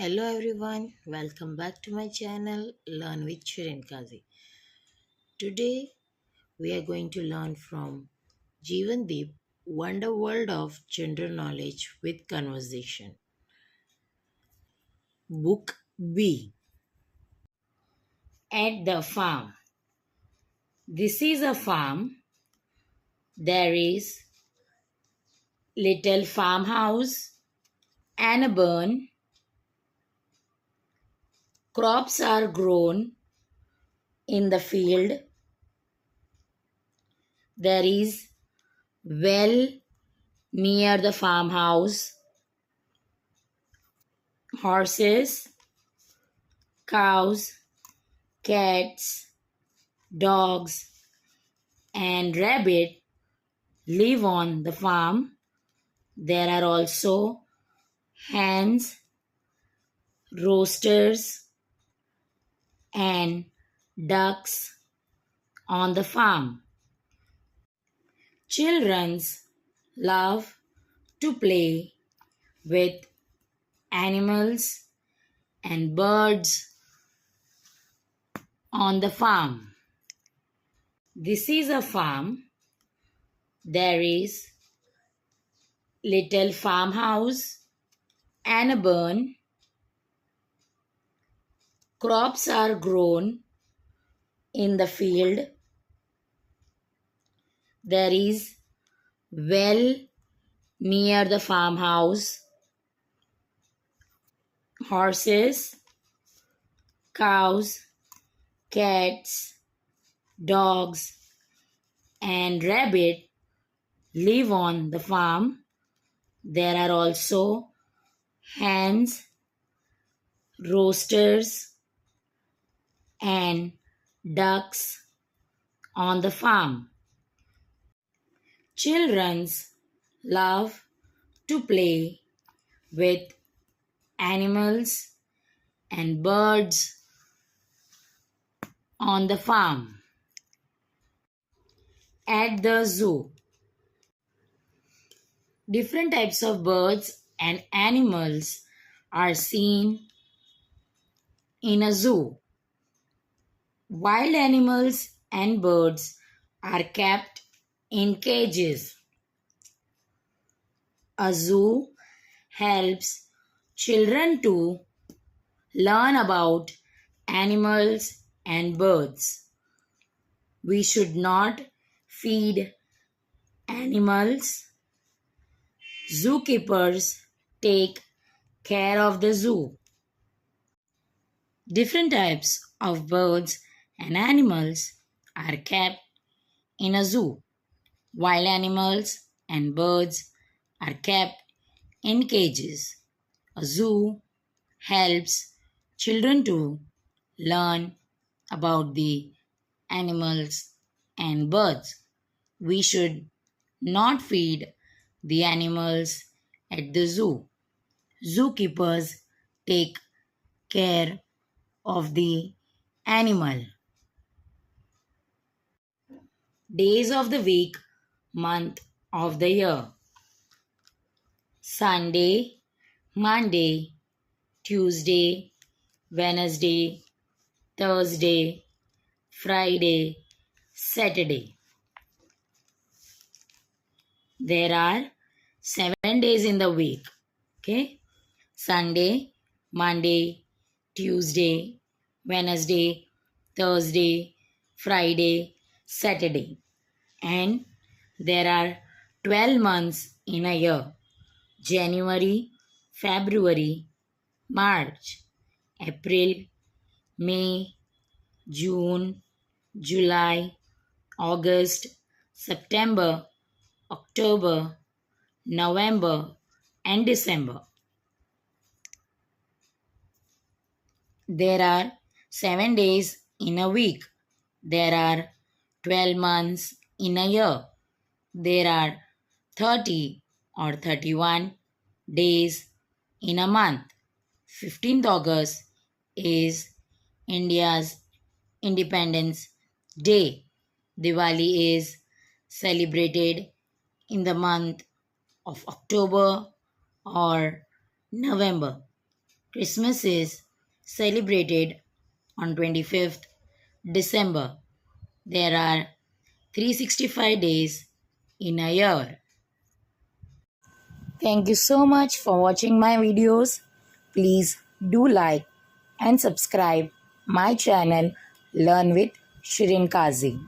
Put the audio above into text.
Hello everyone, welcome back to my channel Learn with Shirin Kazi. Today we are going to learn from Jeevan Deep, Wonder World of General Knowledge with Conversation. Book B. At the farm. This is a farm. There is little farmhouse and a barn. Crops are grown in the field. There is well near the farmhouse. Horses, cows, cats, dogs, and rabbit live on the farm. There are also hens, roosters, and ducks on the farm. Children love to play with animals and birds on the farm. This is a farm. There is little farmhouse and a barn. Crops are grown in the field. There is well near the farmhouse. Horses, cows, cats, dogs, and rabbit live on the farm. There are also hens, roosters, and ducks on the farm. Children love to play with animals and birds on the farm. At the zoo, different types of birds and animals are seen in a zoo. Wild animals and birds are kept in cages. A zoo helps children to learn about animals and birds. We should not feed animals. Zookeepers take care of the zoo. Different types of birds and animals are kept in a zoo. Wild animals and birds are kept in cages. A zoo helps children to learn about the animals and birds. We should not feed the animals at the zoo. Zookeepers take care of the animal. Days of the week, month of the year. Sunday, Monday, Tuesday, Wednesday, Thursday, Friday, Saturday. There are 7 days in the week. Okay? Sunday, Monday, Tuesday, Wednesday, Thursday, Friday, Saturday. And there are 12 months in a year. January, February, March, April, May, June, July, August, September, October, November, and December. There are 7 days in a week. There are 12 months in a year. There are 30 or 31 days in a month. 15th August is India's Independence Day. Diwali is celebrated in the month of October or November. Christmas is celebrated on 25th December. There are 365 days in a year. Thank you so much for watching my videos. Please do like and subscribe my channel Learn with Shirin Kazi.